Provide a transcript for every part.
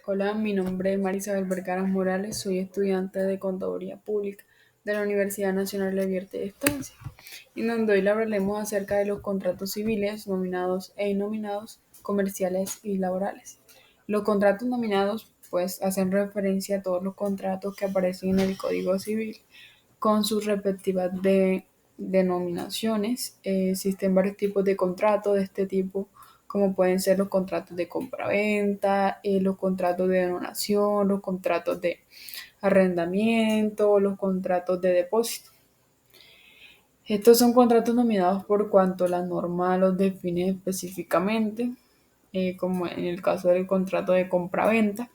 Hola, mi nombre es Marisabel Vergara Morales, soy estudiante de Contaduría Pública de la Universidad Nacional Abierta de Estancia, en donde hoy le hablaremos acerca de los contratos civiles nominados e innominados, comerciales y laborales. Los contratos nominados pues hacen referencia a todos los contratos que aparecen en el Código Civil con sus respectivas denominaciones. Existen varios tipos de contratos de este tipo, como pueden ser los contratos de compraventa, los contratos de donación, los contratos de arrendamiento, los contratos de depósito. Estos son contratos nominados por cuanto la norma los define específicamente, como en el caso del contrato de compraventa,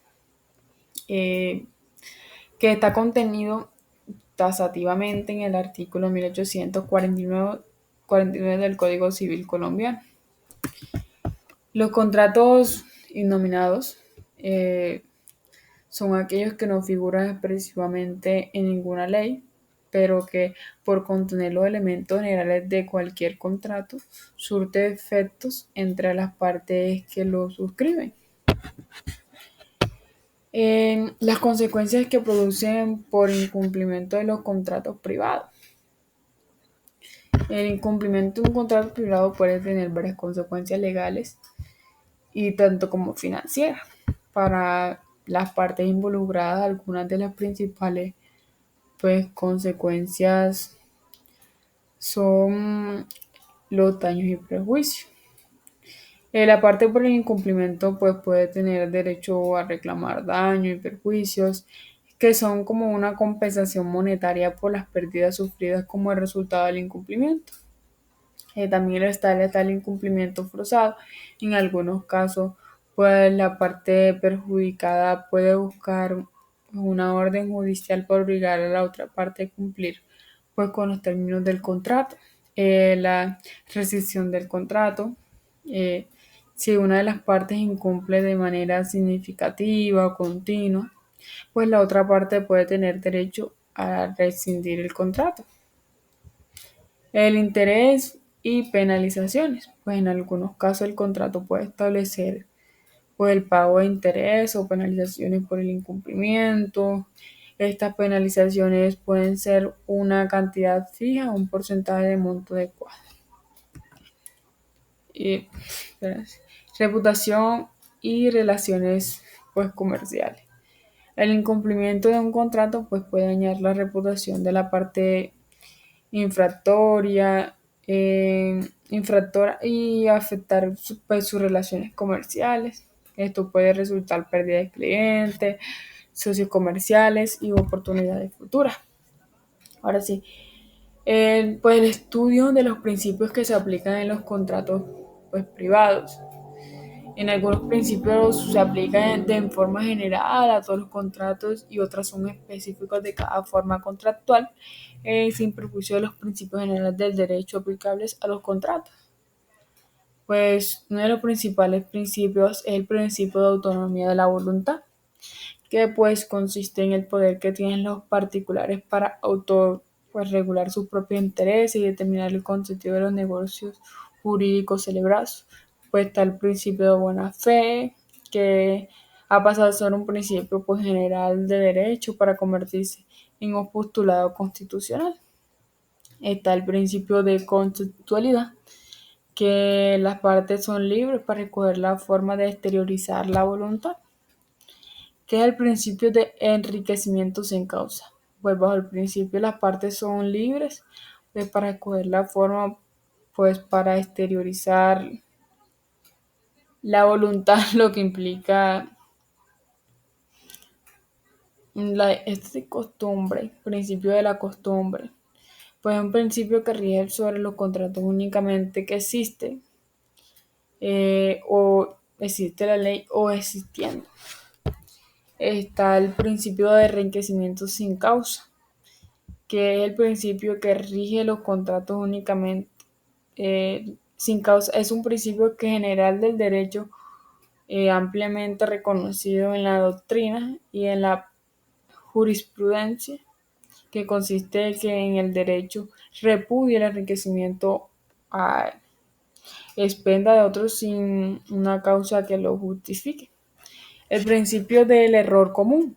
eh, que está contenido tasativamente en el artículo 1849 del Código Civil colombiano. Los contratos innominados son aquellos que no figuran expresivamente en ninguna ley, pero que por contener los elementos generales de cualquier contrato, surte efectos entre las partes que lo suscriben. Las consecuencias que producen por incumplimiento de los contratos privados. El incumplimiento de un contrato privado puede tener varias consecuencias legales y tanto como financieras. Para las partes involucradas, algunas de las principales consecuencias son los daños y perjuicios. La parte por el incumplimiento puede tener derecho a reclamar daños y perjuicios que son como una compensación monetaria por las pérdidas sufridas como el resultado del incumplimiento. También está el incumplimiento forzado. En algunos casos, pues la parte perjudicada puede buscar una orden judicial para obligar a la otra parte a cumplir pues con los términos del contrato. La rescisión del contrato. eh, si una de las partes incumple de manera significativa o continua, pues la otra parte puede tener derecho a rescindir el contrato. El interés y penalizaciones. Pues en algunos casos el contrato puede establecer pues, el pago de interés o penalizaciones por el incumplimiento. Estas penalizaciones pueden ser una cantidad fija o un porcentaje de monto adecuado. Y, reputación y relaciones pues, comerciales. El incumplimiento de un contrato pues, puede dañar la reputación de la parte infractoria, infractora y afectar pues, sus relaciones comerciales. Esto puede resultar pérdida de clientes, socios comerciales y oportunidades futuras. Ahora sí, pues el estudio de los principios que se aplican en los contratos pues, privados. En algunos principios se aplican de forma general a todos los contratos y otras son específicos de cada forma contractual, sin perjuicio de los principios generales del derecho aplicables a los contratos. Pues uno de los principales principios es el principio de autonomía de la voluntad, que pues consiste en el poder que tienen los particulares para regular sus propios intereses y determinar el contenido de los negocios jurídicos celebrados. Pues está el principio de buena fe, que ha pasado a ser un principio pues, general de derecho para convertirse en un postulado constitucional. Está el principio de constitucionalidad, que las partes son libres para escoger la forma de exteriorizar la voluntad, que es el principio de enriquecimiento sin causa. Pues bajo el principio las partes son libres pues, para escoger la forma pues para exteriorizar la voluntad, lo que implica este costumbre, principio de la costumbre. Pues es un principio que rige sobre los contratos únicamente que existe o existe la ley o existiendo. Está el principio de enriquecimiento sin causa, que es el principio que rige los contratos únicamente sin causa. Es un principio que general del derecho ampliamente reconocido en la doctrina y en la jurisprudencia, que consiste que en el derecho repudia el enriquecimiento a expenda de otros sin una causa que lo justifique. El principio del error común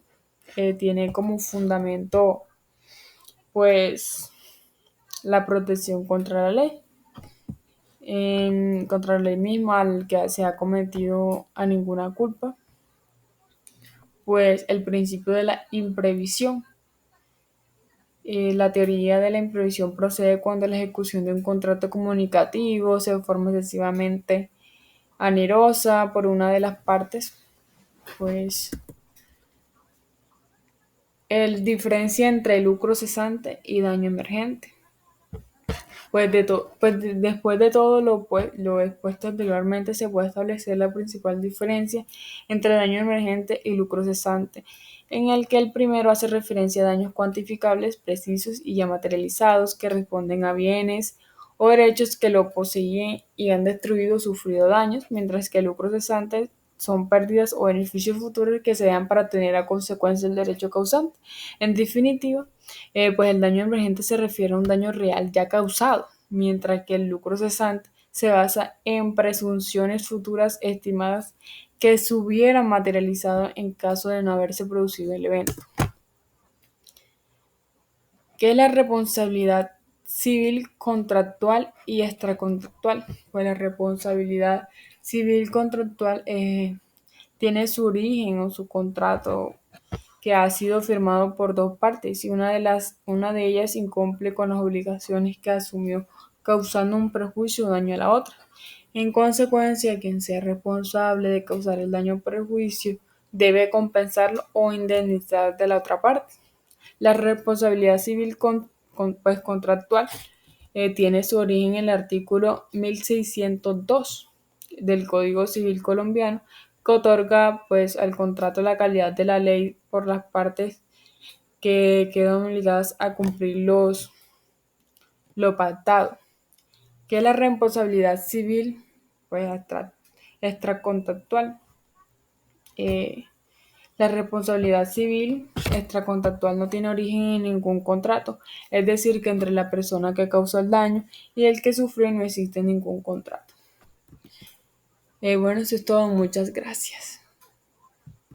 tiene como fundamento, pues, la protección contra la ley, contra la ley misma al que se ha cometido a ninguna culpa, pues el principio de la imprevisión. La teoría de la imprevisión procede cuando la ejecución de un contrato comunicativo se forma excesivamente onerosa por una de las partes, pues el diferencia entre lucro cesante y daño emergente. Después de todo lo expuesto anteriormente, se puede establecer la principal diferencia entre daño emergente y lucro cesante, en el que el primero hace referencia a daños cuantificables, precisos y ya materializados que responden a bienes o derechos que lo poseían y han destruido o sufrido daños, mientras que el lucro cesante son pérdidas o beneficios futuros que se dan para tener a consecuencia el derecho causante. En definitiva, pues el daño emergente se refiere a un daño real ya causado, mientras que el lucro cesante se basa en presunciones futuras estimadas que se hubieran materializado en caso de no haberse producido el evento. ¿Qué es la responsabilidad civil contractual y extracontractual? Pues la responsabilidad civil contractual tiene su origen o su contrato que ha sido firmado por dos partes y una de ellas incumple con las obligaciones que asumió, causando un perjuicio o daño a la otra. En consecuencia, quien sea responsable de causar el daño o perjuicio debe compensarlo o indemnizar de la otra parte. La responsabilidad civil pues, contractual tiene su origen en el artículo 1602 del Código Civil colombiano, que otorga pues al contrato la calidad de la ley por las partes que quedan obligadas a cumplir lo pactado. ¿Qué es la responsabilidad civil? Pues extracontractual. Eh, la responsabilidad civil extracontractual no tiene origen en ningún contrato, es decir, que entre la persona que causó el daño y el que sufrió no existe ningún contrato. Bueno, eso es todo. Muchas gracias.